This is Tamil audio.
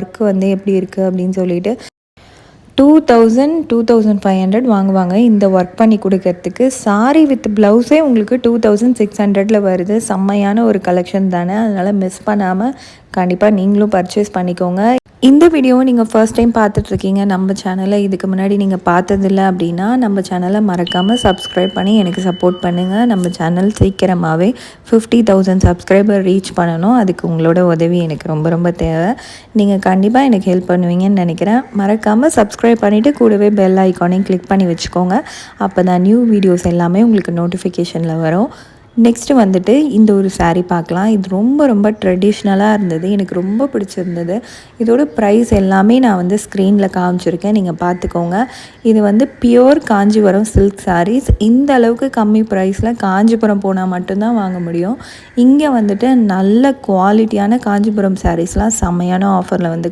ஒர்க் வந்து எப்படி இருக்குது அப்படின்னு சொல்லிட்டு 2000 2500 வாங்குவாங்க இந்த ஒர்க் பண்ணி கொடுக்கறதுக்கு. சாரி வித் ப்ளவுஸே உங்களுக்கு 2600 வருது. செம்மையான ஒரு கலெக்ஷன் தானே, அதனால் மிஸ் பண்ணாமல் கண்டிப்பாக நீங்களும் பர்ச்சேஸ் பண்ணிக்கோங்க. இந்த வீடியோவை நீங்கள் ஃபர்ஸ்ட் டைம் பார்த்துட்ருக்கீங்க நம்ம சேனலை, இதுக்கு முன்னாடி நீங்கள் பார்த்ததில்ல அப்படின்னா நம்ம சேனலை மறக்காமல் சப்ஸ்கிரைப் பண்ணி எனக்கு சப்போர்ட் பண்ணுங்கள். நம்ம சேனல் சீக்கிரமாகவே 50,000 சப்ஸ்கிரைபர் ரீச் பண்ணணும். அதுக்கு உங்களோட உதவி எனக்கு ரொம்ப ரொம்ப தேவை. நீங்கள் கண்டிப்பாக எனக்கு ஹெல்ப் பண்ணுவீங்கன்னு நினைக்கிறேன். மறக்காமல் சப்ஸ்கிரைப் பண்ணிவிட்டு கூடவே பெல் ஐக்கானையும் கிளிக் பண்ணி வச்சுக்கோங்க. அப்போ தான் நியூ வீடியோஸ் எல்லாமே உங்களுக்கு நோட்டிஃபிகேஷனில் வரும். நெக்ஸ்ட்டு வந்துட்டு இந்த ஒரு சாரீ பார்க்கலாம். இது ரொம்ப ரொம்ப ட்ரெடிஷ்னலாக இருந்தது, எனக்கு ரொம்ப பிடிச்சிருந்தது. இதோட ப்ரைஸ் எல்லாமே நான் வந்து ஸ்க்ரீனில் காமிச்சிருக்கேன், நீங்கள் பார்த்துக்கோங்க. இது வந்து பியோர் காஞ்சிபுரம் சில்க் சாரீஸ். இந்த அளவுக்கு கம்மி ப்ரைஸில் காஞ்சிபுரம் போனால் மட்டும்தான் வாங்க முடியும். இங்கே வந்துட்டு நல்ல குவாலிட்டியான காஞ்சிபுரம் சாரீஸ்லாம் செம்மையான ஆஃபரில் வந்து